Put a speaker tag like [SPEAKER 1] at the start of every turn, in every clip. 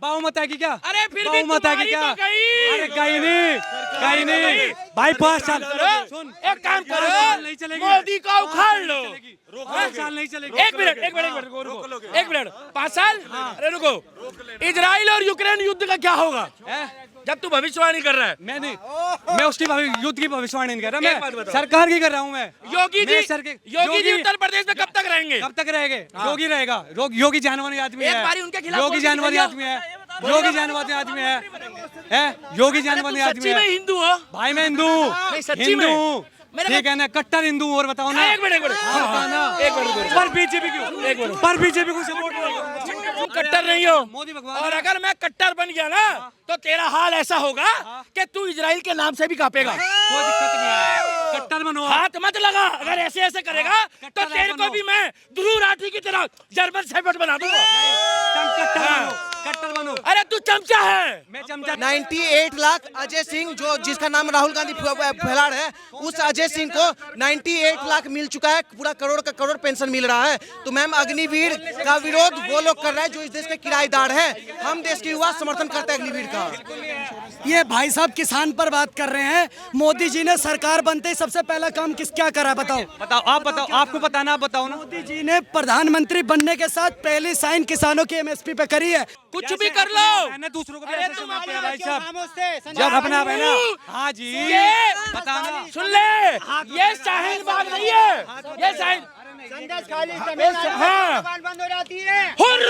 [SPEAKER 1] बहुमत है कि क्या?
[SPEAKER 2] अरे फिर भी
[SPEAKER 1] बहुमत है कि
[SPEAKER 2] तुम्हारी
[SPEAKER 1] क्या?
[SPEAKER 2] तो गई।
[SPEAKER 1] अरे कहीं नहीं भाई, 5 साल सुन,
[SPEAKER 2] एक काम
[SPEAKER 1] 5 साल नहीं
[SPEAKER 2] करो,
[SPEAKER 1] चलेगी।
[SPEAKER 2] मोदी को उखाड़ लो।
[SPEAKER 1] 5 साल नहीं चलेगी।
[SPEAKER 2] एक मिनट रुको, एक मिनट, 5 साल? अरे रुको, इजराइल और यूक्रेन युद्ध का क्या होगा जब तू भविष्यवाणी कर रहा है?
[SPEAKER 1] मैं उसकी युद्ध की भविष्यवाणी नहीं कर रहा,
[SPEAKER 2] एक बात
[SPEAKER 1] मैं
[SPEAKER 2] बताओ।
[SPEAKER 1] सरकार की कर रहा हूँ। मैं
[SPEAKER 2] योगी जी,
[SPEAKER 1] मैं
[SPEAKER 2] योगी जी उत्तर प्रदेश में कब तक रहेंगे?
[SPEAKER 1] कब तक रहेंगे? योगी रहेगा। योगी जानवानी आदमी
[SPEAKER 2] एक
[SPEAKER 1] है।
[SPEAKER 2] बारी उनके खिलाफ
[SPEAKER 1] योगी
[SPEAKER 2] बोल के
[SPEAKER 1] जानवानी
[SPEAKER 2] दिखाइए।
[SPEAKER 1] आदमी है। योगी जानवानी आदमी है। योगी जानवानी आदमी
[SPEAKER 2] सच्ची में
[SPEAKER 1] है।
[SPEAKER 2] हिंदू हो?
[SPEAKER 1] भाई मैं हिंदू
[SPEAKER 2] सच्ची में?
[SPEAKER 1] हूँ। ठीक है ना, कट्टर हिंदू। और बताओ ना।
[SPEAKER 2] एक मिनट
[SPEAKER 1] पर बीजेपी क्यों?
[SPEAKER 2] एक मिनट,
[SPEAKER 1] पर बीजेपी को सपोर्ट
[SPEAKER 2] तुम कट्टर नहीं हो।
[SPEAKER 1] मोदी भगवान
[SPEAKER 2] और अगर मैं कट्टर बन गया ना तो तेरा हाल ऐसा होगा कि तू इजराइल के नाम से भी कांपेगा।
[SPEAKER 1] कोई दिक्कत नहीं है। कट्टर बनो।
[SPEAKER 2] हाथ मत लगा, अगर ऐसे ऐसे करेगा तो तेरे को भी मैं ध्रुव राठी की तरह जर्मन शेफर्ड बना दूंगा।
[SPEAKER 1] कट्टर बनो।
[SPEAKER 2] अरे तू चमचा है।
[SPEAKER 1] मैं चमचा।
[SPEAKER 3] 98 लाख अजय सिंह, जो जिसका नाम राहुल गांधी फैलाड़ है, उस अजय सिंह को 98 लाख मिल चुका है। पूरा करोड़ का करोड़ पेंशन मिल रहा है। तो मैम, अग्निवीर का विरोध वो लोग कर रहे हैं जो इस देश के किराएदार है। हम देश के युवा समर्थन करते हैं अग्निवीर का।
[SPEAKER 4] ये भाई साहब किसान पर बात कर रहे हैं। मोदी जी ने सरकार बनते ही सबसे पहला काम क्या करा? बताओ।
[SPEAKER 1] आप बताओ, आपको बताना, आप बताओ ना।
[SPEAKER 4] मोदी जी ने प्रधानमंत्री बनने के साथ पहली साइन किसानों की एमएसपी पे करी है।
[SPEAKER 2] कुछ भी कर लो।
[SPEAKER 1] मैंने दूसरों को भी
[SPEAKER 2] अरे
[SPEAKER 1] ऐसे
[SPEAKER 2] तुम
[SPEAKER 1] समझते
[SPEAKER 2] अपने
[SPEAKER 1] हैं भाई साहब।
[SPEAKER 4] खामोश
[SPEAKER 1] जब अपना है ना। हाँ जी,
[SPEAKER 2] ये
[SPEAKER 1] बताना।
[SPEAKER 2] सुन ले, ये शाहीन बाग नहीं है, ये शाहीन। हाँ,
[SPEAKER 4] बंद हो जाती है।
[SPEAKER 2] हुर,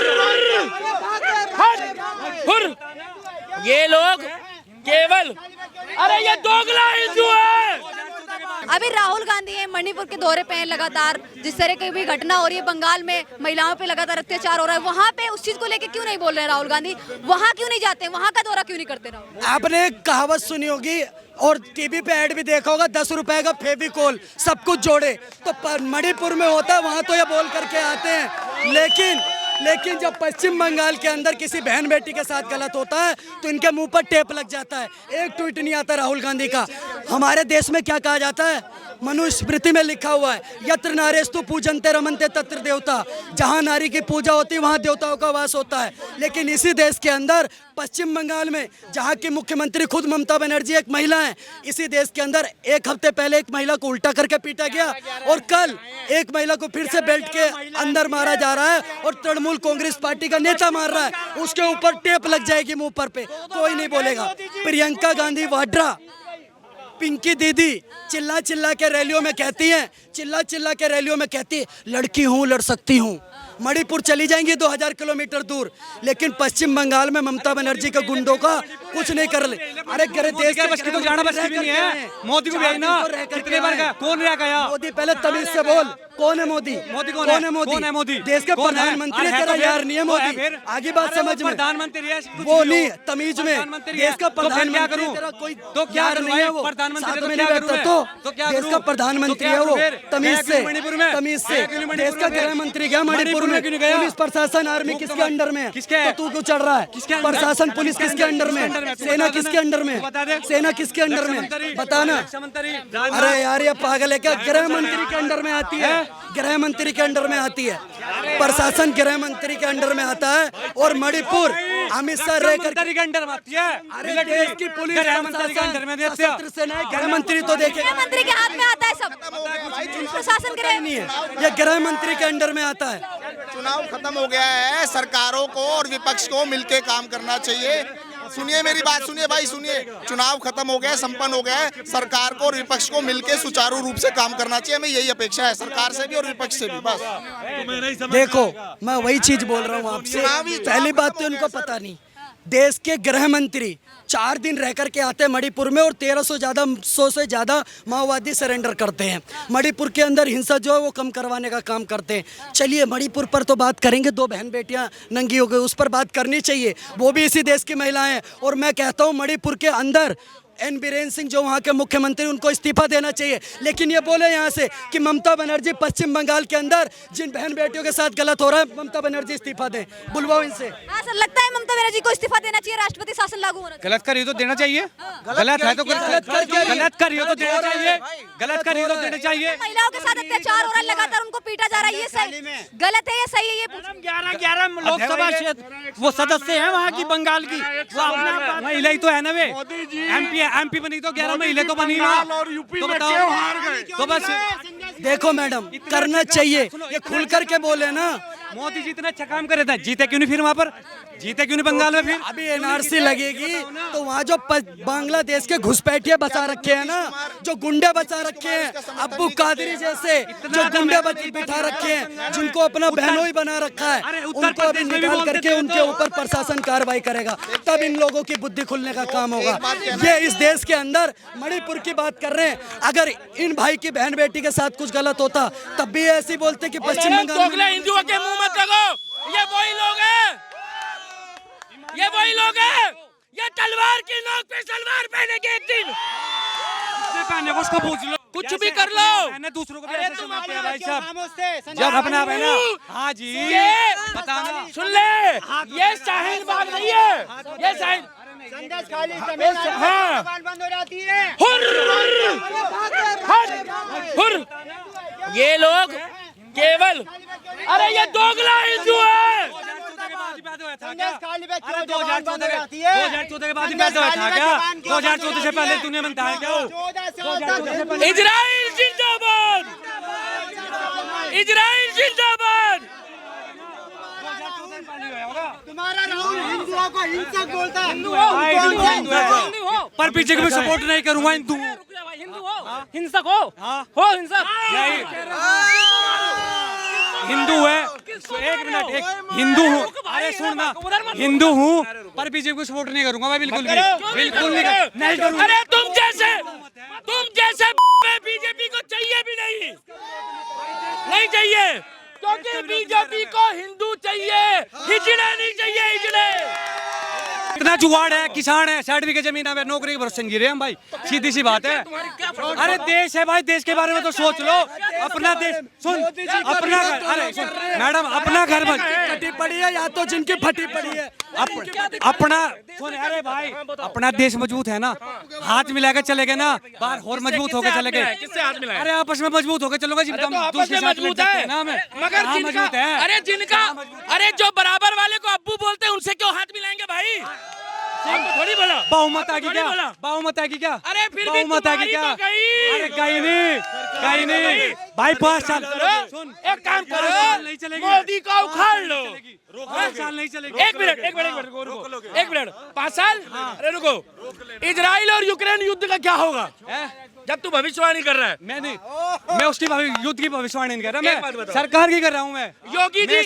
[SPEAKER 2] हुर। ये लोग केवल, अरे ये दोगला हिंदू है।
[SPEAKER 5] अभी राहुल गांधी है मणिपुर के दौरे पे हैं लगातार। जिस तरह की भी घटना हो रही है, बंगाल में महिलाओं पे लगातार अत्याचार हो रहा है, वहाँ पे उस चीज को लेके क्यों नहीं बोल रहे हैं राहुल गांधी? वहाँ क्यों नहीं जाते? वहाँ का दौरा क्यों नहीं करते राहुल?
[SPEAKER 4] आपने एक कहावत सुनी होगी और टीवी पे ऐड भी देखा होगा, 10 रुपए का फेविकोल सब कुछ जोड़े। तो मणिपुर में होता है, वहाँ तो ये बोल करके आते हैं। लेकिन जब पश्चिम बंगाल के अंदर किसी बहन बेटी के साथ गलत होता है तो इनके मुंह पर टेप लग जाता है। एक ट्वीट नहीं आता राहुल गांधी का। हमारे देश में क्या कहा जाता है? मनुस्मृति में लिखा हुआ है, यत्र नारेस्तु पूजन्ते रमन्ते तत्र देवता। जहाँ नारी की पूजा होती है वहाँ देवताओं का वास होता है। लेकिन इसी देश के अंदर पश्चिम बंगाल में, जहाँ की मुख्यमंत्री खुद ममता बनर्जी एक महिला है, इसी देश के अंदर एक हफ्ते पहले एक महिला को उल्टा करके पीटा गया और कल एक महिला को फिर से बेल्ट के अंदर मारा जा रहा है और तृणमूल कांग्रेस पार्टी का नेता मार रहा है। उसके ऊपर टेप लग जाएगी मुंह पर पे, कोई नहीं बोलेगा। प्रियंका गांधी वाड्रा, पिंकी दीदी चिल्ला चिल्ला के रैलियों में कहती है लड़की हूँ, लड़ सकती हूँ। मणिपुर चली जाएंगी 2000 किलोमीटर दूर, लेकिन पश्चिम बंगाल में ममता बनर्जी के गुंडों का कुछ नहीं कर ले। अरे देश के
[SPEAKER 1] बस की तो जाना बस की भी नहीं है। मोदी को भेजना। कितने बार गया? कौन रहा गया?
[SPEAKER 4] मोदी पहले तमीज से बोल, कौन है मोदी?
[SPEAKER 1] मोदी
[SPEAKER 4] कौन है मोदी? देश के प्रधानमंत्री तेरा यार नहीं है मोदी। आगे बात समझ में।
[SPEAKER 1] प्रधानमंत्री है
[SPEAKER 4] वो नहीं तमीज में। देश का
[SPEAKER 1] प्रधानमंत्री क्या करूं?
[SPEAKER 4] कोई
[SPEAKER 1] तो क्या
[SPEAKER 4] नहीं है वो।
[SPEAKER 1] प्रधानमंत्री
[SPEAKER 4] साथ
[SPEAKER 1] तो
[SPEAKER 4] में
[SPEAKER 1] क्या
[SPEAKER 4] नहीं
[SPEAKER 1] करूं?
[SPEAKER 4] बैठता तो
[SPEAKER 1] क्या
[SPEAKER 4] देश का प्रधानमंत्री है वो। तमीज से,
[SPEAKER 1] मणिपुर में
[SPEAKER 4] तमीज से। देश का गृह मंत्री गया मणिपुर में। पुलिस प्रशासन आर्मी किसके अंडर में है?
[SPEAKER 1] किसके?
[SPEAKER 4] तो तू क्यों चढ़ रहा है? प्रशासन पुलिस किसके अंडर में है? सेना किसके अंडर में है? सेना किसके अंडर में है? बताना। अरे यार ये पागल है क्या? गृह मंत्री के अंडर में आती है, गृह मंत्री के अंडर में आती है। प्रशासन गृह मंत्री के अंडर में आता है और मणिपुर अमित शाह
[SPEAKER 1] मंत्री के अंडर में आती है।
[SPEAKER 4] अरे देश की पुलिस
[SPEAKER 1] गृह मंत्री के अंडर में देते हैं।
[SPEAKER 4] सशस्त्र सेनाएं गृह मंत्री तो देखे
[SPEAKER 5] गृह मंत्री के हाथ में आता है सब, प्रशासन गृह
[SPEAKER 4] नहीं है, ये गृह मंत्री के अंडर में आता है।
[SPEAKER 6] चुनाव खत्म हो गया है, सरकारों को और विपक्ष को मिलके काम करना चाहिए। सुनिए मेरी बात, सुनिए भाई सुनिए। चुनाव खत्म हो गया, संपन्न हो गया है। सरकार को और विपक्ष को मिलके सुचारू रूप से काम करना चाहिए। हमें यही अपेक्षा है सरकार से भी और विपक्ष से भी। बस
[SPEAKER 4] देखो मैं वही चीज बोल रहा हूँ आपसे। पहली बात तो उनको पता नहीं, देश के गृह मंत्री 4 दिन रह करके आते हैं मणिपुर में और 1300 से ज़्यादा माओवादी सरेंडर करते हैं। मणिपुर के अंदर हिंसा जो है वो कम करवाने का काम करते हैं। चलिए मणिपुर पर तो बात करेंगे, 2 बहन बेटियां नंगी हो गई, उस पर बात करनी चाहिए। वो भी इसी देश की महिलाएं हैं। और मैं कहता हूँ मणिपुर के अंदर एन बीरेन सिंह जो वहाँ के मुख्यमंत्री, उनको इस्तीफा देना चाहिए। लेकिन ये बोले यहाँ से कि ममता बनर्जी पश्चिम बंगाल के अंदर जिन बहन बेटियों के साथ गलत हो रहा है, ममता बनर्जी इस्तीफा दें। बुलवाओ इनसे।
[SPEAKER 5] हाँ सर, लगता है ममता बनर्जी को इस्तीफा देना चाहिए, राष्ट्रपति शासन लागू होना चाहिए।
[SPEAKER 1] गलत करिए तो देना चाहिए, गलत है तो गलत करिए तो देना चाहिए, गलत करिए तो देना चाहिए।
[SPEAKER 5] महिलाओं के साथ अत्याचार हो रहा है, लगातार उनको पीटा जा रहा है, ये सही गलत है या सही है? ये
[SPEAKER 1] 11 लोकसभा क्षेत्र वो सदस्य हैं वहाँ की बंगाल की, वो अपना महिला ही तो है ना, वे एमपी बनी तो 11 महिला तो बनी ना, तो बताओ तो बस।
[SPEAKER 4] देखो मैडम, करना चाहिए, ये खुल करके बोले ना।
[SPEAKER 1] मोदी जी इतना अच्छा काम करे था, जीते क्यों नहीं फिर वहाँ पर, जीते क्यों नहीं बंगाल में? फिर
[SPEAKER 4] अभी एनआरसी लगेगी तो वहाँ जो बांग्लादेश के घुसपैठिए बचा रखे हैं ना, जो गुंडे बचा रखे हैं, अब्बू कादरी जैसे जो गुंडे बिठा रखे हैं, जिनको अपना बहनोई बना रखा है, उनको अभी निकाल करके उनके ऊपर प्रशासन कार्रवाई करेगा, तब इन लोगों की बुद्धि खुलने का काम होगा। ये इस देश के अंदर मणिपुर की बात कर रहे हैं, अगर इन भाई की बहन बेटी के साथ कुछ गलत होता तब भी ऐसी बोलते कि पश्चिम बंगाल
[SPEAKER 2] हिंदुओं के मुंह मत लगो, ये वही लोग हैं, ये वही लोग हैं, ये तलवार की नोक पे तलवार पहनेंगे एक दिन।
[SPEAKER 1] पहने उसको पूछ लो,
[SPEAKER 2] कुछ भी कर लो,
[SPEAKER 1] मैंने दूसरों को भी ऐसे समझते हैं भाई साहब, जब अपना बहना। हाँ जी,
[SPEAKER 2] ये
[SPEAKER 1] बताना,
[SPEAKER 2] सुन ले, ये शाहीन बाग नहीं है, ये शाहीन हाँ हुर हुर, ये लोग केवल, अरे ये दोगला हिंदू है।
[SPEAKER 1] 2014 के बाद पैदा हुआ था क्या? 2014 से पहले दुनिया में था क्या?
[SPEAKER 2] इजराइल जिंदाबाद, इजराइल जिंदाबाद।
[SPEAKER 7] तुम्हारा राहुल हिंदुओं को हिंसक बोलता है।
[SPEAKER 1] पर पीछे भी सपोर्ट नहीं करूंगा, हिंदू
[SPEAKER 2] हिंसक हो हिंसक,
[SPEAKER 1] हिंदू है। एक मिनट, एक हिंदू हूँ, अरे सुन ना, हिंदू हूँ पर बीजेपी को सपोर्ट नहीं करूंगा मैं, बिल्कुल भी, बिल्कुल नहीं करूंगा।
[SPEAKER 2] अरे तुम जैसे बीजेपी को चाहिए भी नहीं चाहिए, क्योंकि बीजेपी को हिंदू चाहिए, हिजड़े नहीं चाहिए, हिजड़े।
[SPEAKER 1] इतना जुगाड़ है, किसान है, 60 बीघे जमीन है, नौकरी के भरोसे गिरे हम भाई, सीधी सी बात है। अरे देश है भाई, देश के बारे में तो सोच लो, अपना देश। सुन, अपना घर, अरे सुन मैडम, अपना घर
[SPEAKER 4] फटी पड़ी है या तो जिनकी फटी पड़ी है,
[SPEAKER 1] अपना सुन, अरे भाई अपना देश मजबूत है ना, हाथ मिलाकर चलेगे ना, बाहर और मजबूत होकर चलेगे।
[SPEAKER 2] किससे हाथ मिलाए?
[SPEAKER 1] अरे आपस में मजबूत होकर चलोगे,
[SPEAKER 2] मजबूत है ना, मगर
[SPEAKER 1] मजबूत है।
[SPEAKER 2] अरे जो बराबर वाले को अब्बू बोलते हैं, उनसे क्यों हाथ मिलाएंगे भाई? थोड़ी बोला
[SPEAKER 1] बहुमत आ गई क्या? बहुमत आ गई क्या?
[SPEAKER 2] अरे फिर भी
[SPEAKER 1] बहुमत आ गई क्या? अरे कहीं नहीं भाई, 5 साल सुन,
[SPEAKER 2] एक काम करो,
[SPEAKER 1] नहीं चलेगी,
[SPEAKER 2] मोदी को उखाड़ लो।
[SPEAKER 1] 5 साल नहीं चलेगी।
[SPEAKER 2] एक मिनट 5 साल, अरे रुको, इजराइल और यूक्रेन युद्ध का क्या होगा जब तू भविष्यवाणी कर रहा है?
[SPEAKER 1] मैं उसकी युद्ध की भविष्यवाणी नहीं कर रहा, मैं सरकार की कर रहा हूँ। मैं
[SPEAKER 2] योगी जी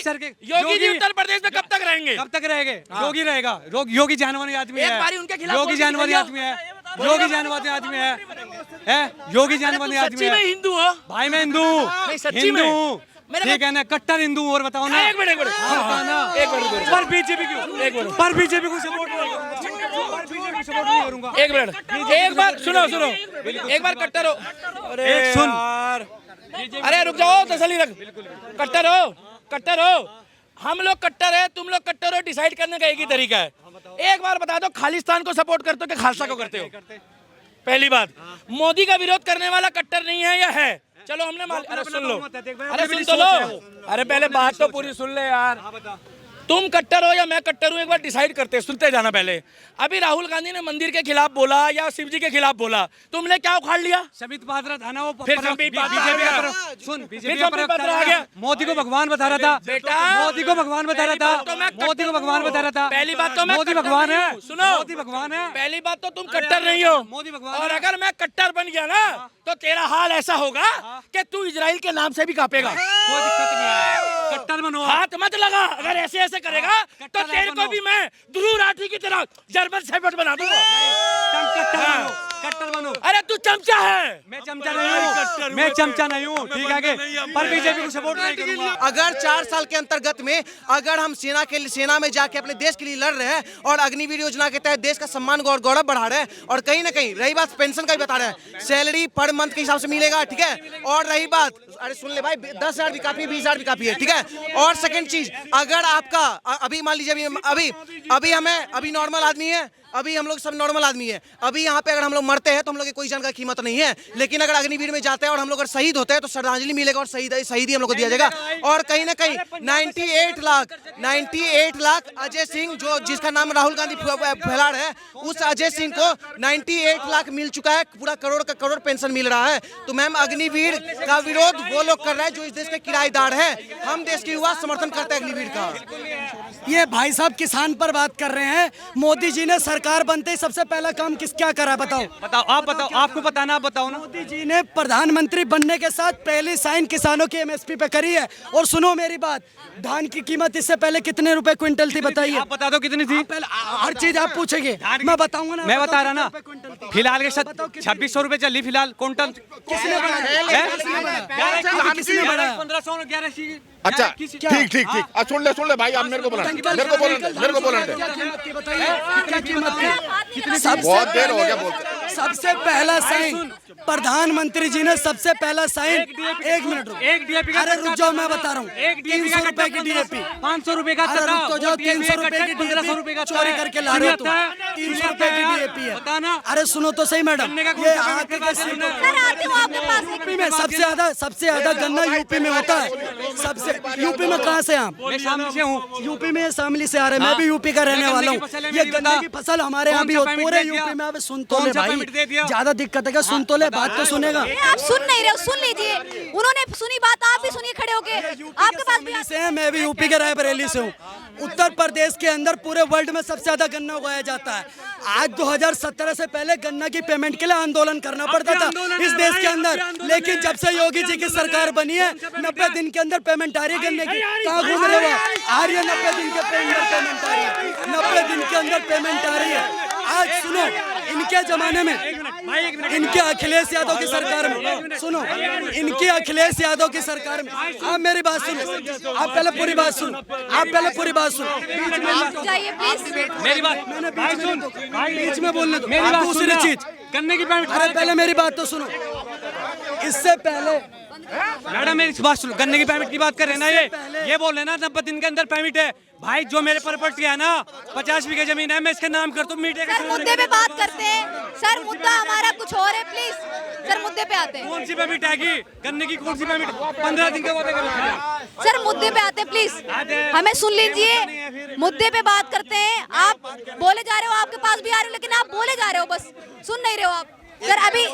[SPEAKER 2] उत्तर प्रदेश में कब तक रहेंगे?
[SPEAKER 1] कब तक रहेंगे? योगी रहेगा। योगी जानवानी आदमी है,
[SPEAKER 2] एक बारी उनके खिलाफ
[SPEAKER 1] योगी जानवानी आदमी है, योगी जानवानी आदमी है, योगी जानवानी आदमी है।
[SPEAKER 2] हिंदू हो
[SPEAKER 1] भाई? मैं हिंदू हूँ, ठीक है ना, कट्टर हिंदू। और बताओ ना,
[SPEAKER 2] एक मिनट
[SPEAKER 1] पर बीजेपी क्यों? पर बीजेपी को सपोर्ट नहीं करूंगा।
[SPEAKER 2] एक मिनट, एक बार सुनो, एक बार कट्टर हो। अरे
[SPEAKER 1] सुन,
[SPEAKER 2] अरे रुक जाओ, तसल्ली रख। कट्टर हो, हम लोग कट्टर है, तुम लोग कट्टर हो, डिसाइड करने का एक ही तरीका है। एक बार बता दो, खालिस्तान को सपोर्ट करते हो कि खालसा को करते हो? पहली बात, मोदी का विरोध करने वाला कट्टर नहीं है या है? चलो हमने अरे सुन लो, अरे सुन तो लो, अरे पहले बात तो पूरी सुन ले यार। तुम कट्टर हो या मैं कट्टर हूँ, एक बार डिसाइड करते, सुनते जाना पहले। अभी राहुल गांधी ने मंदिर के खिलाफ बोला या शिव जी के खिलाफ बोला, तुमने क्या उखाड़ लिया?
[SPEAKER 1] संबित पात्रा था ना वो,
[SPEAKER 2] फिर संबित पात्रा
[SPEAKER 1] सुन,
[SPEAKER 2] बीजेपी आ गया।
[SPEAKER 1] मोदी को भगवान बता रहा था
[SPEAKER 2] बेटा,
[SPEAKER 1] मोदी को भगवान बता रहा था, मोदी को भगवान बता रहा था।
[SPEAKER 2] पहली बात तो मैं
[SPEAKER 1] मोदी भगवान है,
[SPEAKER 2] सुनो,
[SPEAKER 1] मोदी भगवान है।
[SPEAKER 2] पहली बात तो तुम कट्टर नहीं हो,
[SPEAKER 1] मोदी भगवान।
[SPEAKER 2] और अगर मैं कट्टर बन गया ना, तो तेरा हाल ऐसा होगा कि तू इजराइल के नाम से भी कांपेगा।
[SPEAKER 1] कोई दिक्कत नहीं है, कट्टर बनो,
[SPEAKER 2] हाथ मत लगा। अगर ऐसे ऐसे करेगा तो तेरे को भी मैं ध्रुव राठी की तरह जर्मन शेफर्ड बना दूंगा।
[SPEAKER 1] कट्टर बनो।
[SPEAKER 2] अरे तू चमचा है।
[SPEAKER 1] मैं चमचा नहीं हूँ, मैं चमचा नहीं हूँ, ठीक है कि पर बीजेपी को सपोर्ट नहीं करूंगा।
[SPEAKER 3] अगर 4 साल के अंतर्गत में अगर हम सेना में जाके अपने देश के लिए लड़ रहे हैं और अग्निवीर योजना के तहत देश का सम्मान और गौरव बढ़ा रहे हैं, और कहीं ना कहीं रही बात पेंशन का भी बता रहे हैं, सैलरी पर मंथ के हिसाब से मिलेगा, ठीक है। और रही बात, अरे सुन ले भाई, 10,000 भी काफी है, 20,000 भी काफी है, ठीक है। और सेकंड चीज, अगर आपका अभी मान लीजिए अभी नॉर्मल आदमी है, अभी हम लोग सब नॉर्मल आदमी है, अभी यहाँ पे अगर हम लोग मरते हैं तो हम लोग की कोई जान का कीमत नहीं है, लेकिन अगर अग्निवीर में जाते हैं और हम लोग अगर शहीद होते हैं तो श्रद्धांजलि मिलेगा और शहीदी हम लोग को दिया जाएगा। और कहीं ना कहीं 98 लाख अजय सिंह, जो जिसका नाम राहुल गांधी फैला रहे हैं, उस अजय सिंह को 98 लाख मिल चुका है, पूरा करोड़ का करोड़ पेंशन मिल रहा है। तो मैम अग्निवीर का विरोध वो लोग कर रहे हैं जो इस देश के किराएदार है, हम देश के युवा समर्थन करते हैं अग्निवीर का।
[SPEAKER 4] ये भाई साहब किसान पर बात कर रहे हैं। मोदी जी ने सरकार बनते ही सबसे पहला काम क्या करा, बताओ?
[SPEAKER 1] आप बताओ, आपको बताना, आप बताओ ना।
[SPEAKER 4] मोदी जी ने प्रधानमंत्री बनने के साथ पहली साइन किसानों की एमएसपी पे करी है। और सुनो मेरी बात, धान की कीमत इससे पहले कितने रुपए क्विंटल थी बताइए?
[SPEAKER 1] आप बता दो कितनी थी।
[SPEAKER 4] पहले हर चीज आप पूछेंगे, मैं बताऊंगा ना।
[SPEAKER 1] मैं बता रहा ना, फिलहाल के साथ 2600 रुपए चली फिलहाल क्विंटल।
[SPEAKER 4] किसने बढ़ाया? किसने बढ़ाया?
[SPEAKER 1] 1500 1100।
[SPEAKER 8] अच्छा ठीक सुन ले भाई, आप मेरे को बोलना
[SPEAKER 4] क्या कीमत थी?
[SPEAKER 8] बहुत देर हो गया बोलते।
[SPEAKER 4] सबसे पहला साइन प्रधानमंत्री जी ने सबसे पहला साइन, एक मिनट रुक,
[SPEAKER 1] एक डीएपी का,
[SPEAKER 4] अरे रुक जाओ मैं बता रहा हूँ, 300 रुपए की डीएपी,
[SPEAKER 1] 500 रुपए का,
[SPEAKER 4] अरे रुक तो जाओ, 300 रुपए की
[SPEAKER 1] 1500 रुपए का
[SPEAKER 4] चोरी करके ला रहे हो तुम, 300 रुपए की डीएपी है।
[SPEAKER 1] बताना।
[SPEAKER 4] अरे सुनो तो सही मैडम, ये आके के
[SPEAKER 5] सर आती हूँ आपके पास।
[SPEAKER 4] यूपी में सबसे ज्यादा गन्ना यूपी में होता है। सबसे यूपी में कहाँ से आप?
[SPEAKER 1] मैं शामली से हूँ।
[SPEAKER 4] यूपी में शामली से आ रहे हैं, मैं भी यूपी का रहने वाला हूँ। ये गन्ने की फसल हमारे यहाँ भी होती है पूरे यूपी में। अब सुन तो ले भाई, ज्यादा दिक्कत है क्या? सुन तो ले, बात तो सुनेगा।
[SPEAKER 5] आप सुन नहीं रहे हो, सुन लीजिए। उन्होंने सुनी बात, आप भी सुनिए खड़े होके। आपके पास भी
[SPEAKER 4] से है, मैं भी यूपी के रायबरेली से हूँ। उत्तर प्रदेश के अंदर पूरे वर्ल्ड में सबसे ज्यादा गन्ना उगाया जाता है। आज 2017 से पहले गन्ना की पेमेंट के लिए आंदोलन करना पड़ता था इस देश के अंदर, लेकिन जब से योगी जी की सरकार बनी है 90 दिन के अंदर पेमेंट आ रही है गन्ने की। कहाँ घूम रहे हो? आ रही है 90 दिन के अंदर पेमेंट आ रही है, 90 दिन के अंदर पेमेंट आ रही है। आज सुनो, इनके जमाने में, इनके अखिलेश यादव की सरकार में, सुनो, इनकी अखिलेश यादव की सरकार में, आप मेरी बात सुनो, आप पहले पूरी बात सुनो, आप पहले पूरी बात सुनो।
[SPEAKER 5] जाइए प्लीज।
[SPEAKER 1] मेरी बात,
[SPEAKER 4] मैंने बीच में बोलने दो।
[SPEAKER 1] मेरी बात
[SPEAKER 4] दूसरी
[SPEAKER 1] सुनना।
[SPEAKER 4] चीज,
[SPEAKER 1] गन्ने की पेमेंट,
[SPEAKER 4] अरे पहले मेरी बात तो सुनो। इससे पहले
[SPEAKER 1] मैडम मेरी बात सुनो, गन्ने की पेमेंट की बात कर रहे ना, ये बोल रहे ना 90 दिन के अंदर पेमेंट है। भाई जो मेरे प्रॉपर्टी है ना, 50 बीघे जमीन है, मैं इसके नाम कर दूं मीडिया
[SPEAKER 5] सर मुद्दे पे बात करते हैं। सर मुद्दा हमारा कुछ और है, प्लीज सर मुद्दे पे आते हैं।
[SPEAKER 1] कौन सी पेमेंट आएगी? गन्ने की कौन सी पेमेंट? 15 दिन का वादा कर।
[SPEAKER 5] सर मुद्दे पे आते हैं, प्लीज हमें सुन लीजिए। मुद्दे पे बात करते हैं। आप बोले जा रहे हो, आपके पास भी आ रहे हो, लेकिन आप बोले जा रहे हो, बस सुन नहीं रहे हो आप। सर अभी